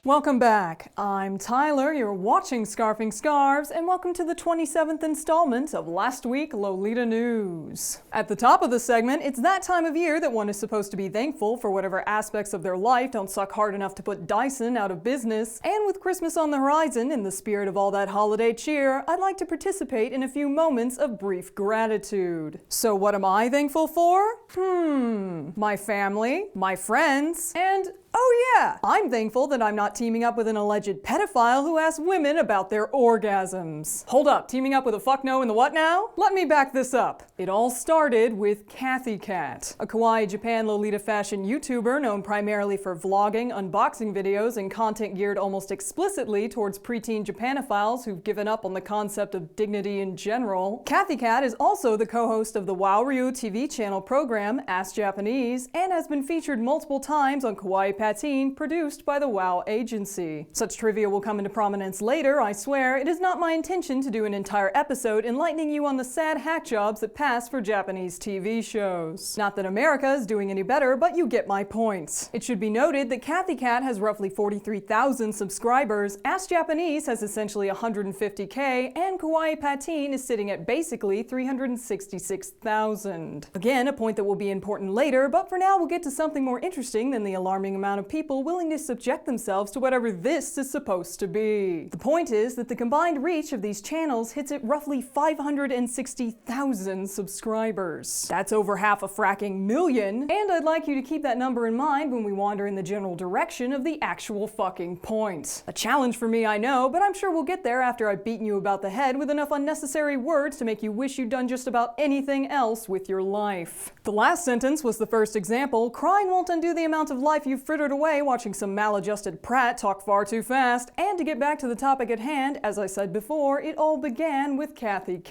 Welcome back. I'm Tyler, you're watching Scarfing Scarves, and welcome to the 27th installment of Last Week Lolita News. At the top of the segment, it's that time of year that one is supposed to be thankful for whatever aspects of their life don't suck hard enough to put Dyson out of business, and with Christmas on the horizon, in the spirit of all that holiday cheer, I'd like to participate in a few moments of brief gratitude. So what am I thankful for? My family, my friends, and oh yeah, I'm thankful that I'm not teaming up with an alleged pedophile who asks women about their orgasms. Hold up, teaming up with a fuck no and the what now? Let me back this up. It all started with Cathy, a kawaii Japan Lolita fashion YouTuber known primarily for vlogging, unboxing videos, and content geared almost explicitly towards preteen Japanophiles who've given up on the concept of dignity in general. Cathy is also the co-host of the WowRyu TV channel program Ask Japanese and has been featured multiple times on Kawaii Patine, produced by the WoW agency. Such trivia will come into prominence later, I swear. It is not my intention to do an entire episode enlightening you on the sad hack jobs that pass for Japanese TV shows. Not that America is doing any better, but you get my point. It should be noted that Cathy has roughly 43,000 subscribers, Ask Japanese has essentially 150k, and Kawaii Patine is sitting at basically 366,000. Again, a point that will be important later, but for now we'll get to something more interesting than the alarming amount of people willing to subject themselves to whatever this is supposed to be. The point is that the combined reach of these channels hits at roughly 560,000 subscribers. That's over half a fracking million, and I'd like you to keep that number in mind when we wander in the general direction of the actual fucking point. A challenge for me, I know, but I'm sure we'll get there after I've beaten you about the head with enough unnecessary words to make you wish you'd done just about anything else with your life. The last sentence was the first example. Crying won't undo the amount of life you've frittered away watching some maladjusted prat talk far too fast. And to get back to the topic at hand, as I said before, it all began with Cathy.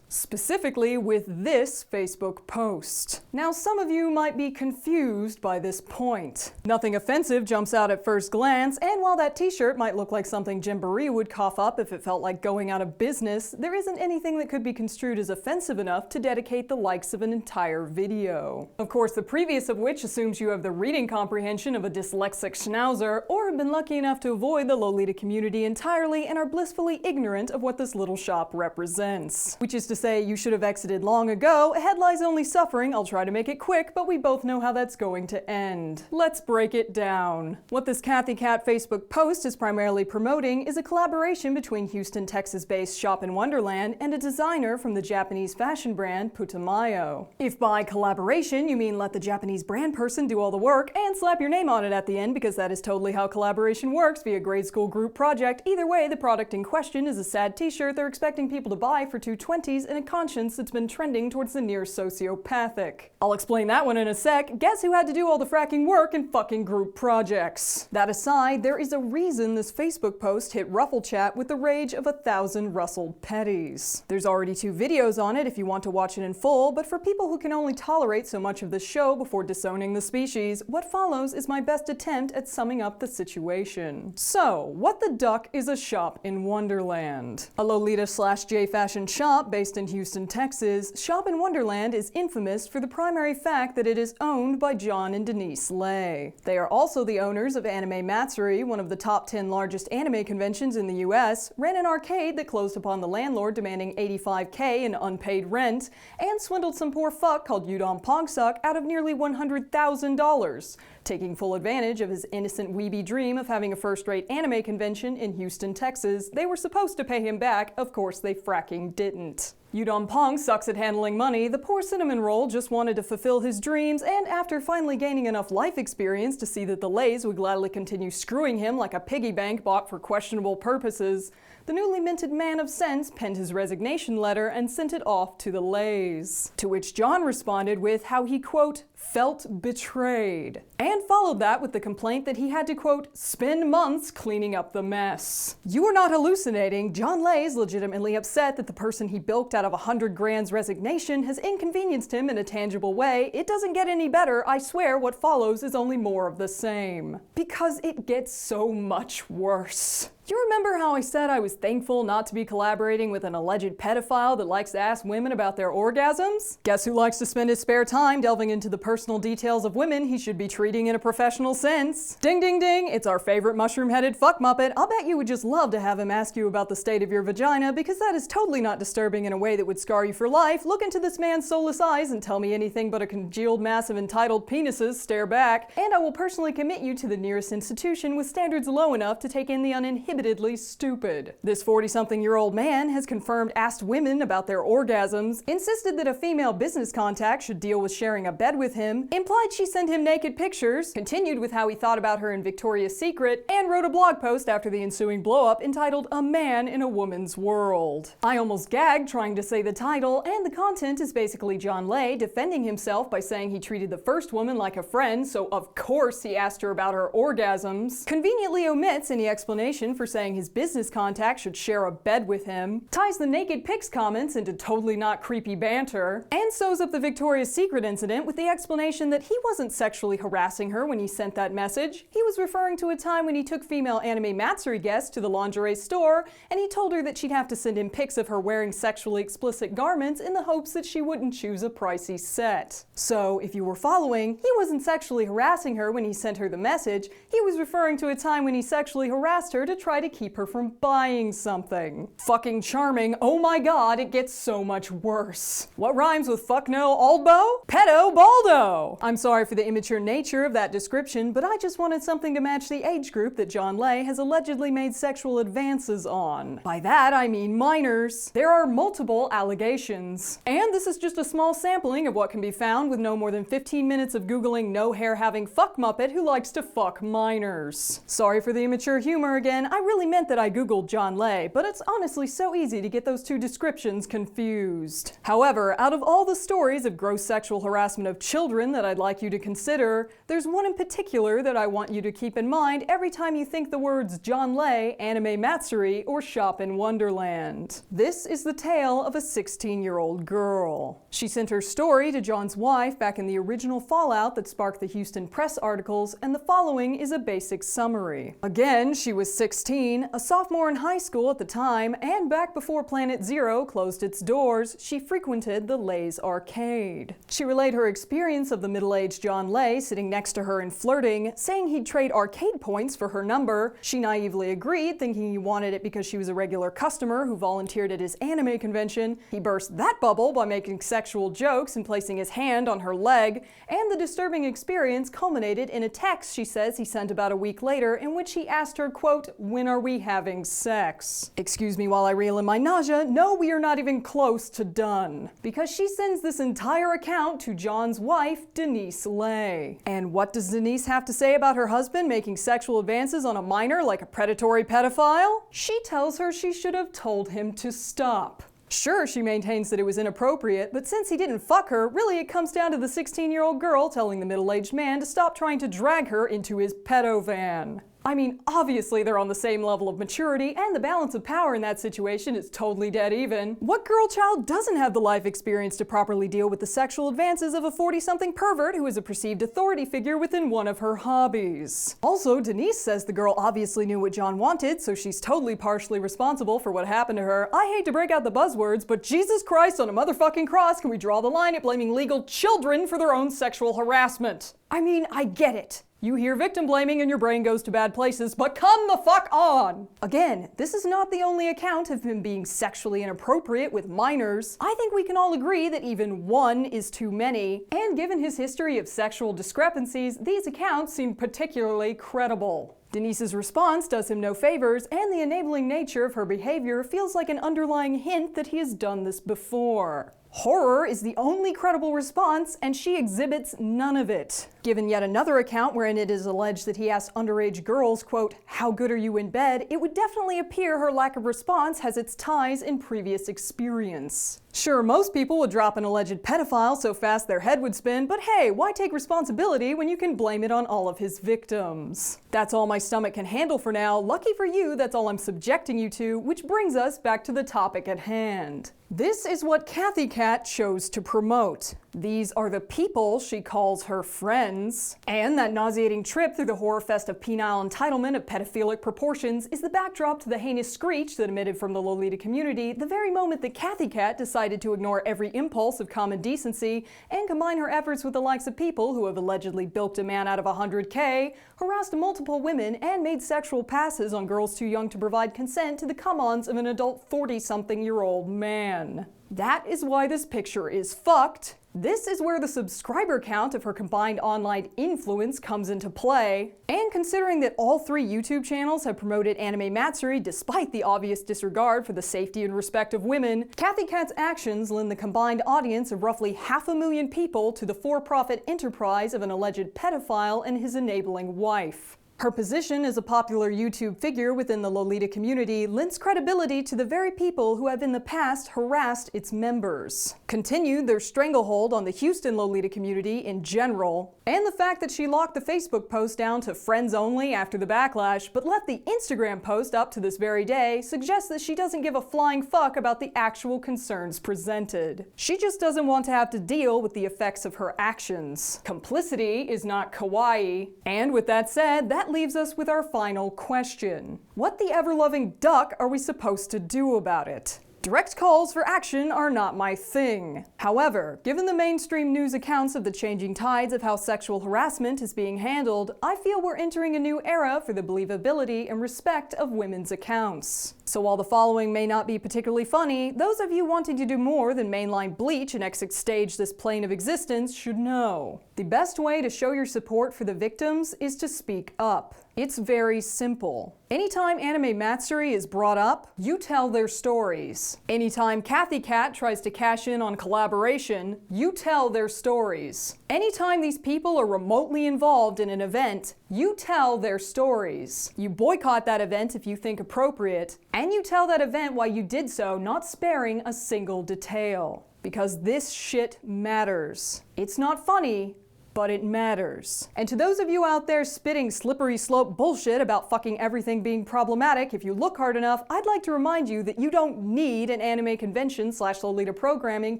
Specifically with this Facebook post. Now some of you might be confused by this point. Nothing offensive jumps out at first glance, and while that t-shirt might look like something Gymboree would cough up if it felt like going out of business, there isn't anything that could be construed as offensive enough to dedicate the likes of an entire video. Of course, the previous of which assumes you have the reading comprehension of a dyslexic schnauzer, or have been lucky enough to avoid the Lolita community entirely and are blissfully ignorant of what this little shop represents. Which is to say, you should have exited long ago. Ahead lies only suffering. I'll try to make it quick, but we both know how that's going to end. Let's break it down. What this Cathy Facebook post is primarily promoting is a collaboration between Houston, Texas-based Shop in Wonderland and a designer from the Japanese fashion brand Putumayo. If by collaboration you mean let the Japanese brand person do all the work and slap your name on it at the end, because that is totally how collaboration works via grade school group project, either way the product in question is a sad t-shirt they're expecting people to buy for $2.20s and a conscience that's been trending towards the near sociopathic. I'll explain that one in a sec. Guess who had to do all the fracking work in fucking group projects? That aside, there is a reason this Facebook post hit Ruffle Chat with the rage of 1,000 rustled petties. There's already 2 videos on it if you want to watch it in full, but for people who can only tolerate so much of the show before disowning the species, what follows is my best attempt at summing up the situation. So, what the duck is a Shop in Wonderland? A Lolita/J fashion shop based in Houston, Texas, Shop in Wonderland is infamous for the primary fact that it is owned by John and Denise Lay. They are also the owners of Anime Matsuri, one of the top 10 largest anime conventions in the US, ran an arcade that closed upon the landlord demanding $85K in unpaid rent, and swindled some poor fuck called Yudon Pongsuk out of nearly $100,000, taking full advantage of his innocent weeby dream of having a first-rate anime convention in Houston, Texas. They were supposed to pay him back, of course they fracking didn't. Yudon Pong sucks at handling money. The poor cinnamon roll just wanted to fulfill his dreams, and after finally gaining enough life experience to see that the Lays would gladly continue screwing him like a piggy bank bought for questionable purposes, the newly minted man of sense penned his resignation letter and sent it off to the Lays. To which John responded with how he, quote, felt betrayed, and followed that with the complaint that he had to, quote, spend months cleaning up the mess. You are not hallucinating. John Lay is legitimately upset that the person he bilked out of 100 grand's resignation has inconvenienced him in a tangible way. It doesn't get any better. I swear what follows is only more of the same. Because it gets so much worse. You remember how I said I was thankful not to be collaborating with an alleged pedophile that likes to ask women about their orgasms? Guess who likes to spend his spare time delving into the personal details of women he should be treating in a professional sense? Ding ding ding, it's our favorite mushroom-headed fuck muppet. I'll bet you would just love to have him ask you about the state of your vagina, because that is totally not disturbing in a way that would scar you for life. Look into this man's soulless eyes and tell me anything but a congealed mass of entitled penises stare back, and I will personally commit you to the nearest institution with standards low enough to take in the uninhibited stupid. This 40-something-year-old man has confirmed asked women about their orgasms, insisted that a female business contact should deal with sharing a bed with him, implied she sent him naked pictures, continued with how he thought about her in Victoria's Secret, and wrote a blog post after the ensuing blow-up entitled "A Man in a Woman's World." I almost gagged trying to say the title, and the content is basically John Lay defending himself by saying he treated the first woman like a friend, so of course he asked her about her orgasms, conveniently omits any explanation for saying his business contact should share a bed with him, ties the naked pics comments into totally not creepy banter, and sews up the Victoria's Secret incident with the explanation that he wasn't sexually harassing her when he sent that message. He was referring to a time when he took female anime Matsuri guests to the lingerie store, and he told her that she'd have to send him pics of her wearing sexually explicit garments in the hopes that she wouldn't choose a pricey set. So, if you were following, he wasn't sexually harassing her when he sent her the message. He was referring to a time when he sexually harassed her to try to keep her from buying something. Fucking charming. Oh my god, it gets so much worse. What rhymes with fuck no oldbo? Pedo baldo! I'm sorry for the immature nature of that description, but I just wanted something to match the age group that John Lay has allegedly made sexual advances on. By that, I mean minors. There are multiple allegations. And this is just a small sampling of what can be found with no more than 15 minutes of Googling no hair having fuck muppet who likes to fuck minors. Sorry for the immature humor again. I really meant that I googled John Lay, but it's honestly so easy to get those two descriptions confused. However, out of all the stories of gross sexual harassment of children that I'd like you to consider, there's one in particular that I want you to keep in mind every time you think the words John Lay, anime Matsuri, or shop in Wonderland. This is the tale of a 16-year-old girl. She sent her story to John's wife back in the original fallout that sparked the Houston Press articles, and the following is a basic summary. Again, she was 16, a sophomore in high school at the time, and back before Planet Zero closed its doors, she frequented the Lay's arcade. She relayed her experience of the middle-aged John Lay sitting next to her and flirting, saying he'd trade arcade points for her number. She naively agreed, thinking he wanted it because she was a regular customer who volunteered at his anime convention. He burst that bubble by making sexual jokes and placing his hand on her leg, and the disturbing experience culminated in a text she says he sent about a week later in which he asked her, quote, "When are we having sex?" Excuse me while I reel in my nausea. No, we are not even close to done. Because she sends this entire account to John's wife, Denise Lay. And what does Denise have to say about her husband making sexual advances on a minor like a predatory pedophile? She tells her she should have told him to stop. Sure, she maintains that it was inappropriate, but since he didn't fuck her, really it comes down to the 16-year-old girl telling the middle-aged man to stop trying to drag her into his pedo van. I mean, obviously they're on the same level of maturity, and the balance of power in that situation is totally dead even. What girl child doesn't have the life experience to properly deal with the sexual advances of a 40-something pervert who is a perceived authority figure within one of her hobbies? Also, Denise says the girl obviously knew what John wanted, so she's totally partially responsible for what happened to her. I hate to break out the buzzwords, but Jesus Christ on a motherfucking cross, can we draw the line at blaming legal children for their own sexual harassment? I mean, I get it. You hear victim blaming and your brain goes to bad places, but come the fuck on! Again, this is not the only account of him being sexually inappropriate with minors. I think we can all agree that even one is too many, and given his history of sexual discrepancies, these accounts seem particularly credible. Denise's response does him no favors, and the enabling nature of her behavior feels like an underlying hint that he has done this before. Horror is the only credible response, and she exhibits none of it. Given yet another account wherein it is alleged that he asked underage girls, quote, "How good are you in bed?" it would definitely appear her lack of response has its ties in previous experience. Sure, most people would drop an alleged pedophile so fast their head would spin, but hey, why take responsibility when you can blame it on all of his victims? That's all my stomach can handle for now. Lucky for you, that's all I'm subjecting you to, which brings us back to the topic at hand. This is what Cathy Cat chose to promote. These are the people she calls her friends. And that nauseating trip through the horror fest of penile entitlement of pedophilic proportions is the backdrop to the heinous screech that emitted from the Lolita community the very moment that Cathy Cat decided to ignore every impulse of common decency and combine her efforts with the likes of people who have allegedly bilked a man out of $100K, harassed multiple women, and made sexual passes on girls too young to provide consent to the come-ons of an adult 40-something-year-old man. That is why this picture is fucked. This is where the subscriber count of her combined online influence comes into play. And considering that all 3 YouTube channels have promoted anime matsuri despite the obvious disregard for the safety and respect of women, Cathy Cat's actions lend the combined audience of roughly 500,000 people to the for-profit enterprise of an alleged pedophile and his enabling wife. Her position as a popular YouTube figure within the Lolita community lends credibility to the very people who have in the past harassed its members, continued their stranglehold on the Houston Lolita community in general, and the fact that she locked the Facebook post down to friends only after the backlash, but left the Instagram post up to this very day suggests that she doesn't give a flying fuck about the actual concerns presented. She just doesn't want to have to deal with the effects of her actions. Complicity is not kawaii. And with that said, that leaves us with our final question. What the ever-loving duck are we supposed to do about it? Direct calls for action are not my thing. However, given the mainstream news accounts of the changing tides of how sexual harassment is being handled, I feel we're entering a new era for the believability and respect of women's accounts. So while the following may not be particularly funny, those of you wanting to do more than mainline bleach and exit stage this plane of existence should know. The best way to show your support for the victims is to speak up. It's very simple. Anytime anime matsuri is brought up, you tell their stories. Anytime Cathy Cat tries to cash in on collaboration, you tell their stories. Anytime these people are remotely involved in an event, you tell their stories. You boycott that event if you think appropriate, and you tell that event why you did so, not sparing a single detail. Because this shit matters. It's not funny, but it matters. And to those of you out there spitting slippery slope bullshit about fucking everything being problematic, if you look hard enough, I'd like to remind you that you don't need an anime convention / Lolita programming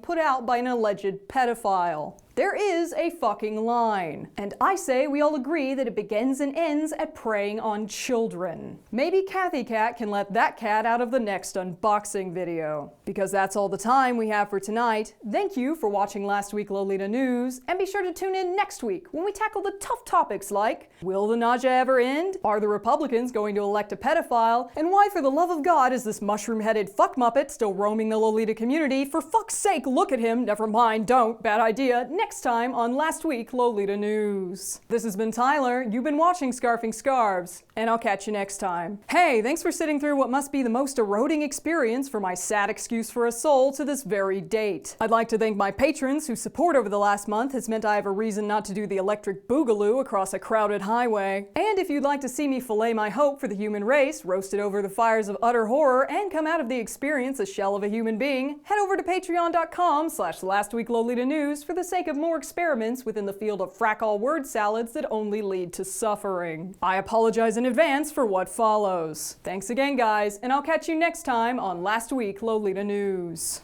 put out by an alleged pedophile. There is a fucking line. And I say we all agree that it begins and ends at preying on children. Maybe Cathy Cat can let that cat out of the next unboxing video. Because that's all the time we have for tonight. Thank you for watching Last Week Lolita News, and be sure to tune in next week when we tackle the tough topics like, will the nausea ever end? Are the Republicans going to elect a pedophile? And why for the love of God is this mushroom-headed fuck muppet still roaming the Lolita community? For fuck's sake, look at him. Never mind, don't. Bad idea. Next time on Last Week Lolita News. This has been Tyler, you've been watching Scarfing Scarves, and I'll catch you next time. Hey, thanks for sitting through what must be the most eroding experience for my sad excuse for a soul to this very date. I'd like to thank my patrons whose support over the last month has meant I have a reason not to do the electric boogaloo across a crowded highway. And if you'd like to see me fillet my hope for the human race, roasted over the fires of utter horror, and come out of the experience a shell of a human being, head over to patreon.com/lastweeklolitanews for the sake of more experiments within the field of frack-all word salads that only lead to suffering. I apologize in advance for what follows. Thanks again, guys, and I'll catch you next time on Last Week Lolita News.